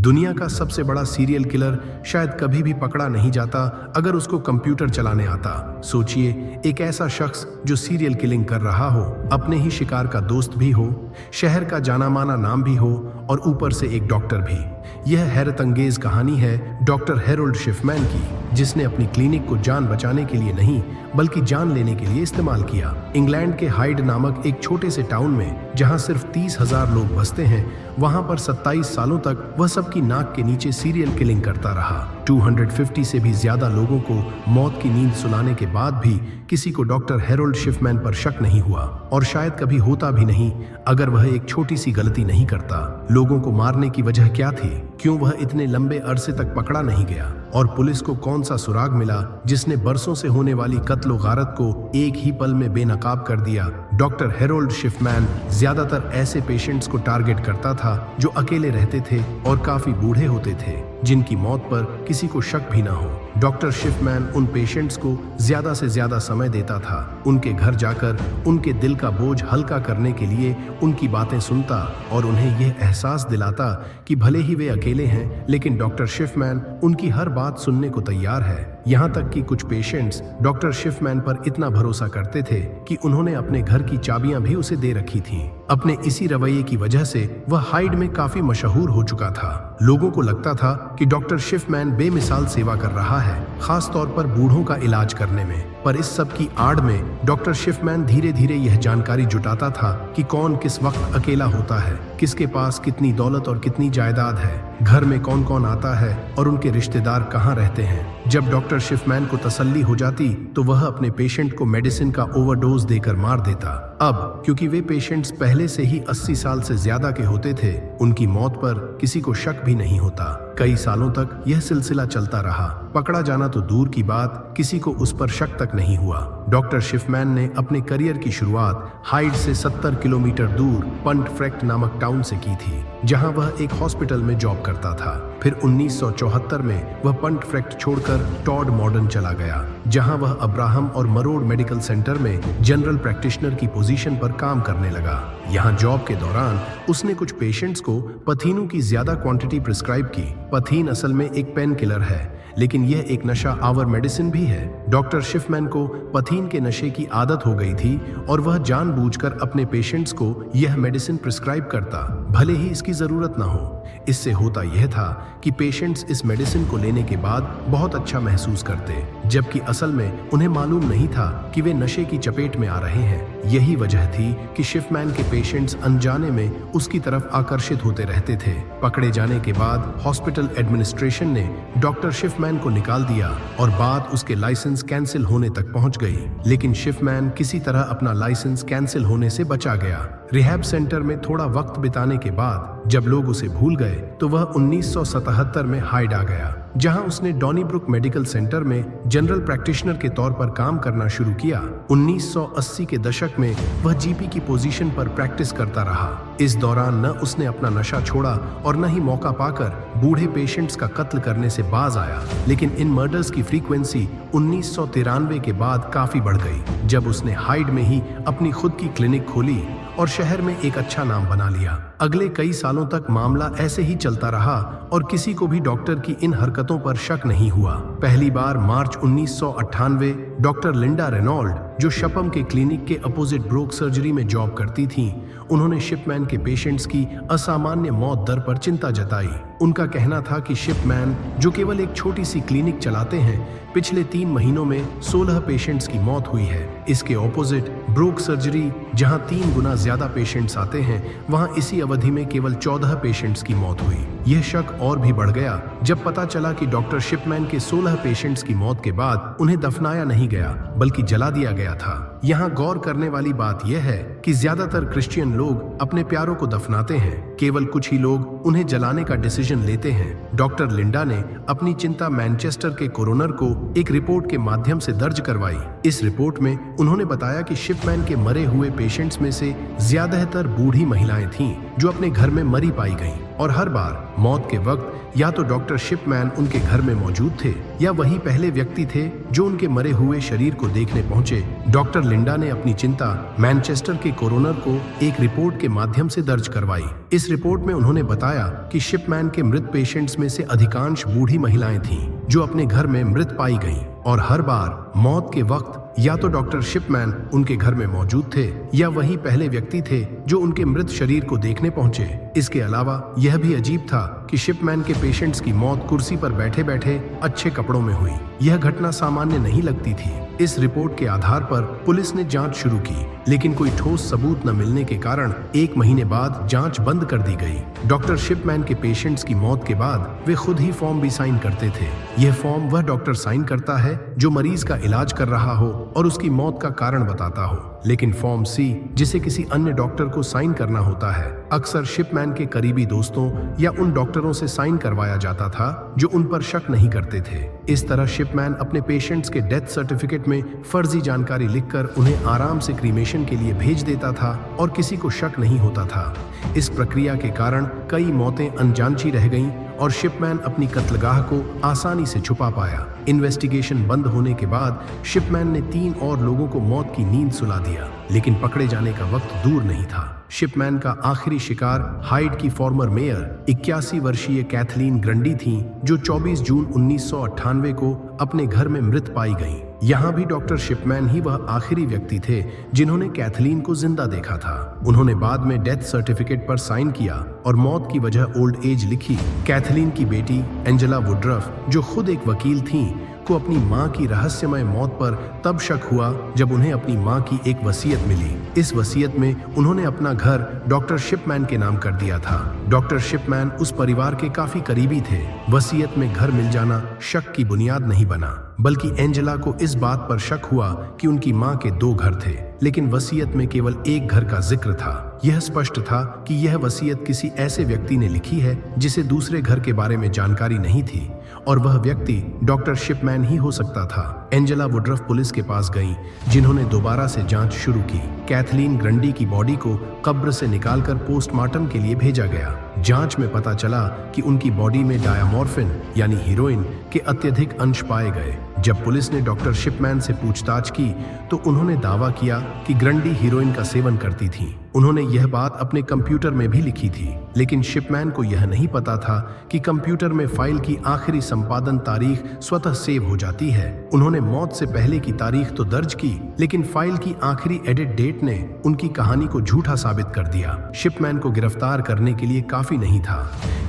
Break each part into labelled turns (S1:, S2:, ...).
S1: दुनिया का सबसे बड़ा सीरियल किलर शायद कभी भी पकड़ा नहीं जाता अगर उसको कंप्यूटर चलाने आता। सोचिए, एक ऐसा शख्स जो सीरियल किलिंग कर रहा हो, अपने ही शिकार का दोस्त भी हो, शहर का जाना माना नाम भी हो और ऊपर से एक डॉक्टर भी। यह हैरत अंगेज कहानी है डॉक्टर हैरोल्ड शिफमैन की, जिसने अपनी क्लिनिक को जान बचाने के लिए नहीं बल्कि जान लेने के लिए इस्तेमाल किया। इंग्लैंड के हाइड नामक एक छोटे से टाउन में, जहां सिर्फ 30,000 लोग बसते हैं, वहां पर 27 सालों तक वह सबकी नाक के नीचे सीरियल किलिंग करता रहा। 250 से भी ज्यादा लोगों को मौत की नींद सुलाने के बाद भी किसी को डॉक्टर हैरोल्ड शिफमैन पर शक नहीं हुआ, और शायद कभी होता भी नहीं अगर वह एक छोटी सी गलती नहीं करता। लोगों को मारने की वजह क्या थी? क्यों वह इतने लंबे अरसे तक पकड़ा नहीं गया? और पुलिस को कौन सा सुराग मिला जिसने बरसों से होने वाली कत्ल गारत को एक ही पल में बेनकाब कर दिया? डॉक्टर हैरोल्ड शिफमैन ज्यादातर ऐसे पेशेंट्स को टारगेट करता था जो अकेले रहते थे और काफी बूढ़े होते थे, जिनकी मौत पर किसी को शक भी ना हो। डॉक्टर शिफमैन उन पेशेंट्स को ज्यादा से ज्यादा समय देता था, उनके घर जाकर उनके दिल का बोझ हल्का करने के लिए उनकी बातें सुनता और उन्हें यह एहसास दिलाता कि भले ही वे अकेले हैं, लेकिन डॉक्टर शिफमैन उनकी हर बात सुनने को तैयार है। यहाँ तक कि कुछ पेशेंट्स डॉक्टर शिफमैन पर इतना भरोसा करते थे कि उन्होंने अपने घर की चाबियां भी उसे दे रखी थीं। अपने इसी रवैये की वजह से वह हाइड में काफी मशहूर हो चुका था। लोगों को लगता था कि डॉक्टर शिफमैन बेमिसाल सेवा कर रहा है, खास तौर पर बूढ़ों का इलाज करने में। पर इस सब की आड़ में डॉक्टर शिफमैन धीरे धीरे यह जानकारी जुटाता था कि कौन किस वक्त अकेला होता है, किसके पास कितनी दौलत और कितनी जायदाद है, घर में कौन कौन आता है और उनके रिश्तेदार कहाँ रहते हैं। जब डॉक्टर शिफमैन को तसल्ली हो जाती तो वह अपने पेशेंट को मेडिसिन का ओवरडोज देकर मार देता। अब क्योंकि वे पेशेंट्स पहले से ही 80 साल से ज्यादा के होते थे, उनकी मौत पर किसी को शक भी नहीं होता। कई सालों तक यह सिलसिला चलता रहा। पकड़ा जाना तो दूर की बात, किसी को उस पर शक तक नहीं हुआ। डॉक्टर शिफमैन ने अपने करियर की शुरुआत हाइड से 70 किलोमीटर दूर पंटफ्रेक्ट नामक टाउन से की थी, जहां वह एक हॉस्पिटल में जॉब करता था। फिर 1974 में वह पंटफ्रेक्ट छोड़कर टॉड मॉडर्न चला गया, जहां वह अब्राहम और मरोड मेडिकल सेंटर में जनरल प्रैक्टिशनर की पोजीशन पर काम करने लगा। यहां जॉब के दौरान उसने कुछ पेशेंट्स को पथीनों की ज्यादा क्वांटिटी प्रिस्क्राइब की। पथीन असल में एक पेन किलर है, लेकिन यह एक नशा आवर मेडिसिन भी है। डॉक्टर शिफमैन को पथीन के नशे की आदत हो गई थी और वह जानबूझकर अपने पेशेंट्स को यह मेडिसिन प्रिस्क्राइब करता, भले ही इसकी जरूरत ना हो। इससे होता यह था कि पेशेंट्स इस मेडिसिन को लेने के बाद बहुत अच्छा महसूस करते, जबकि असल में उन्हें मालूम नहीं था कि वे नशे की चपेट में आ रहे हैं। यही वजह थी कि शिफमैन के पेशेंट्स अनजाने में उसकी तरफ आकर्षित होते रहते थे। पकड़े जाने के बाद हॉस्पिटल एडमिनिस्ट्रेशन ने डॉक्टर शिफमैन को निकाल दिया और बात उसके लाइसेंस कैंसिल होने तक पहुंच गई। लेकिन शिफमैन किसी तरह अपना लाइसेंस कैंसिल होने से बचा गया। रिहैब सेंटर में थोड़ा वक्त बिताने के बाद जब लोग उसे भूल गए तो वह 1977 में हाइड आ गया, जहां उसने डॉनीब्रुक मेडिकल सेंटर में जनरल प्रैक्टिशनर के तौर पर काम करना शुरू किया। 1980 के दशक में वह जीपी की पोजीशन पर प्रैक्टिस करता रहा। इस दौरान न उसने अपना नशा छोड़ा और न ही मौका पाकर बूढ़े पेशेंट्स का कत्ल करने से बाज आया। लेकिन इन मर्डर्स की फ्रीक्वेंसी 1993 के बाद काफी बढ़ गई, जब उसने हाइड में ही अपनी खुद की क्लिनिक खोली और शहर में एक अच्छा नाम बना लिया। अगले कई सालों तक मामला ऐसे ही चलता रहा और किसी को भी डॉक्टर की इन हरकतों पर शक नहीं हुआ। पहली बार मार्च 1998 डॉक्टर लिंडा रेनॉल्ड, जो शपम के क्लिनिक के अपोजिट ब्रोक सर्जरी में जॉब करती थीं, उन्होंने शिफमैन के पेशेंट्स की असामान्य मौत दर पर चिंता जताई। उनका कहना था कि शिफमैन, जो केवल एक छोटी सी क्लिनिक चलाते हैं, पिछले 3 महीनों में 16 पेशेंट्स की मौत हुई है। इसके ऑपोजिट ब्रोक सर्जरी, जहां 3 गुना ज्यादा पेशेंट्स आते हैं, वहां इसी अवधि में केवल 14 पेशेंट्स की मौत हुई। यह शक और भी बढ़ गया जब पता चला कि डॉक्टर शिफमैन के 16 पेशेंट्स की मौत के बाद उन्हें दफनाया नहीं गया बल्कि जला दिया गया था। यहाँ गौर करने वाली बात यह है कि ज्यादातर क्रिश्चियन लोग अपने प्यारों को दफनाते हैं, केवल कुछ ही लोग उन्हें जलाने का डिसीजन लेते हैं। डॉक्टर लिंडा ने अपनी चिंता मैनचेस्टर के कोरोनर को एक रिपोर्ट के माध्यम से दर्ज करवाई। इस रिपोर्ट में उन्होंने बताया कि शिफमैन के मरे हुए पेशेंट्स में से ज्यादातर बूढ़ी महिलाएं थीं, जो अपने घर में मरी पाई गईं और हर बार मौत के वक्त या तो डॉक्टर शिपमैन उनके घर में मौजूद थे या वही पहले व्यक्ति थे जो उनके मरे हुए शरीर को देखने पहुंचे। डॉक्टर लिंडा ने अपनी चिंता मैनचेस्टर के कोरोनर को एक रिपोर्ट के माध्यम से दर्ज करवाई। इस रिपोर्ट में उन्होंने बताया कि शिपमैन के मृत पेशेंट्स में से अधिकांश बूढ़ी महिलाएं थीं जो अपने घर में मृत पाई गईं और हर बार मौत के वक्त या तो डॉक्टर शिपमैन उनके घर में मौजूद थे या वही पहले व्यक्ति थे जो उनके मृत शरीर को देखने पहुंचे। इसके अलावा यह भी अजीब था कि शिपमैन के पेशेंट्स की मौत कुर्सी पर बैठे बैठे अच्छे कपड़ों में हुई। यह घटना सामान्य नहीं लगती थी। इस रिपोर्ट के आधार पर पुलिस ने जांच शुरू की, लेकिन कोई ठोस सबूत न मिलने के कारण 1 महीने बाद जांच बंद कर दी गई। डॉक्टर शिपमैन के पेशेंट्स की मौत के बाद वे खुद ही फॉर्म भी साइन करते थे। यह फॉर्म वह डॉक्टर साइन करता है जो मरीज का इलाज कर रहा हो और उसकी मौत का कारण बताता हो, लेकिन फॉर्म सी जिसे किसी अन्य डॉक्टर को साइन करना होता है अक्सर शिपमैन के करीबी दोस्तों या उन डॉक्टरों से साइन करवाया जाता था जो उन पर शक नहीं करते थे। इस तरह शिपमैन अपने पेशेंट्स के डेथ सर्टिफिकेट में फर्जी जानकारी लिखकर उन्हें आराम से क्रीमेशन के लिए भेज देता था और किसी को शक नहीं होता था। इस प्रक्रिया के कारण कई मौतें अनजांची रह गईं और शिपमैन अपनी कत्लगाह को आसानी से छुपा पाया। इन्वेस्टिगेशन बंद होने के बाद शिपमैन ने 3 और लोगों को मौत की नींद सुला दिया, लेकिन पकड़े जाने का वक्त दूर नहीं था। शिपमैन का आखिरी शिकार हाइड की फॉर्मर मेयर 81 वर्षीय कैथलीन ग्रंडी थीं, जो 24 जून 1998 को अपने घर में मृत पाई गईं। यहाँ भी डॉक्टर शिपमैन ही वह आखिरी व्यक्ति थे जिन्होंने कैथलीन को जिंदा देखा था। उन्होंने बाद में डेथ सर्टिफिकेट पर साइन किया और मौत की वजह ओल्ड एज लिखी। कैथलीन की बेटी एंजेला वुडरफ, जो खुद एक वकील थीं, को अपनी मां की रहस्यमय मौत पर तब शक हुआ जब उन्हें अपनी मां की एक वसीयत मिली। इस वसीयत में उन्होंने अपना घर डॉक्टर शिपमैन के नाम कर दिया था। डॉक्टर शिपमैन उस परिवार के काफी करीबी थे। वसीयत में घर मिल जाना शक की बुनियाद नहीं बना, बल्कि एंजेला को इस बात पर शक हुआ कि उनकी मां के 2 घर थे, लेकिन वसीयत में केवल एक घर का जिक्र था। यह स्पष्ट था कि यह वसीयत किसी ऐसे व्यक्ति ने लिखी है जिसे दूसरे घर के बारे में जानकारी नहीं थी और वह व्यक्ति डॉक्टर शिपमैन ही हो सकता था। एंजेला वुडरफ पुलिस के पास गईं, जिन्होंने दोबारा से जांच शुरू की। कैथलीन ग्रंडी की बॉडी को कब्र से निकालकर पोस्टमार्टम के लिए भेजा गया। जांच में पता चला कि उनकी बॉडी में डायमॉर्फिन यानी हीरोइन के अत्यधिक अंश पाए गए। जब पुलिस ने डॉक्टर शिपमैन से पूछताछ की तो उन्होंने दावा किया कि ग्रंडी हीरोइन का सेवन करती थीं। उन्होंने यह बात अपने कंप्यूटर में भी लिखी थी, लेकिन शिपमैन को यह नहीं पता था कि कंप्यूटर में फाइल की आखिरी संपादन तारीख स्वतः सेव हो जाती है। उन्होंने मौत से पहले की तारीख तो दर्ज की, लेकिन फाइल की आखिरी एडिट डेट ने उनकी कहानी को झूठा साबित कर दिया। शिपमैन को गिरफ्तार करने के लिए काफी नहीं था।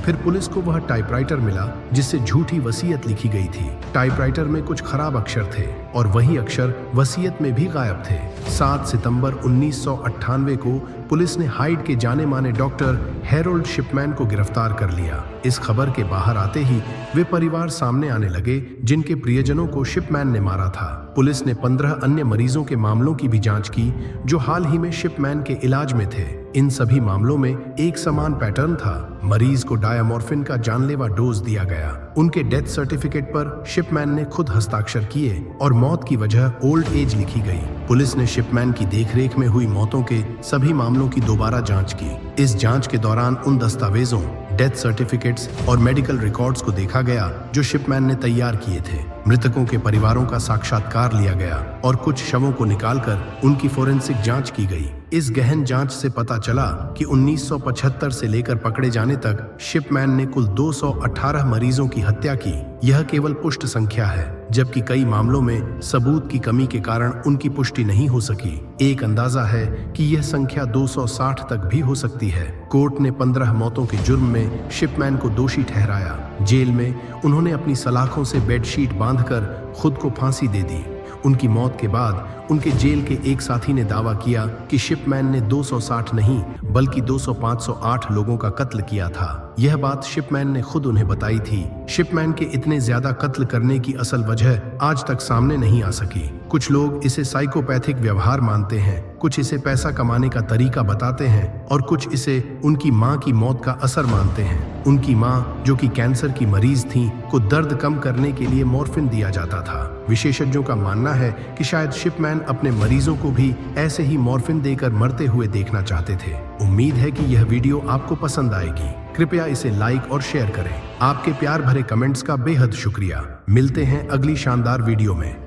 S1: फिर पुलिस को वह टाइपराइटर मिला जिससे झूठी वसीयत लिखी गई थी। टाइपराइटर में कुछ खराब अक्षर थे और वही अक्षर वसीयत में भी गायब थे। 7 सितंबर 1998 को पुलिस ने हाइड के जाने माने डॉक्टर हैरोल्ड शिपमैन को गिरफ्तार कर लिया। इस खबर के बाहर आते ही वे परिवार सामने आने लगे जिनके प्रियजनों को शिपमैन ने मारा था। पुलिस ने 15 अन्य मरीजों के मामलों की भी जांच की जो हाल ही में शिपमैन के इलाज में थे। इन सभी मामलों में एक समान पैटर्न था। मरीज को डायमॉर्फिन का जानलेवा डोज दिया गया। उनके डेथ सर्टिफिकेट पर शिपमैन ने खुद हस्ताक्षर किए और मौत की वजह ओल्ड एज लिखी गई। पुलिस ने शिपमैन की देखरेख में हुई मौतों के सभी मामलों की दोबारा जांच की। इस जांच के दौरान उन दस्तावेजों, डेथ सर्टिफिकेट्स और मेडिकल रिकॉर्ड्स को देखा गया जो शिपमैन ने तैयार किए थे। मृतकों के परिवारों का साक्षात्कार लिया गया और कुछ शवों को निकालकर उनकी फोरेंसिक जांच की गई। इस गहन जांच से पता चला कि 1975 से लेकर पकड़े जाने तक शिपमैन ने कुल 218 मरीजों की हत्या की। यह केवल पुष्ट संख्या है, जबकि कई मामलों में सबूत की कमी के कारण उनकी पुष्टि नहीं हो सकी। एक अंदाजा है कि यह संख्या 260 तक भी हो सकती है। कोर्ट ने 15 मौतों के जुर्म में शिपमैन को दोषी ठहराया। जेल में उन्होंने अपनी सलाखों से बेडशीट बांधकर खुद को फांसी दे दी। उनकी मौत के बाद उनके जेल के एक साथी ने दावा किया कि शिपमैन ने 260 नहीं बल्कि 200-508 लोगों का कत्ल किया था। यह बात शिपमैन ने खुद उन्हें बताई थी। शिपमैन के इतने ज्यादा कत्ल करने की असल वजह आज तक सामने नहीं आ सकी। कुछ लोग इसे साइकोपैथिक व्यवहार मानते हैं, कुछ इसे पैसा कमाने का तरीका बताते हैं और कुछ इसे उनकी मां की मौत का असर मानते हैं। उनकी मां, जो कि कैंसर की मरीज थीं, को दर्द कम करने के लिए मॉर्फिन दिया जाता था। विशेषज्ञों का मानना है कि शायद शिपमैन अपने मरीजों को भी ऐसे ही मॉर्फिन देकर मरते हुए देखना चाहते थे। उम्मीद है कि यह वीडियो आपको पसंद आएगी। कृपया इसे लाइक और शेयर करें। आपके प्यार भरे कमेंट्स का बेहद शुक्रिया। मिलते हैं अगली शानदार वीडियो में।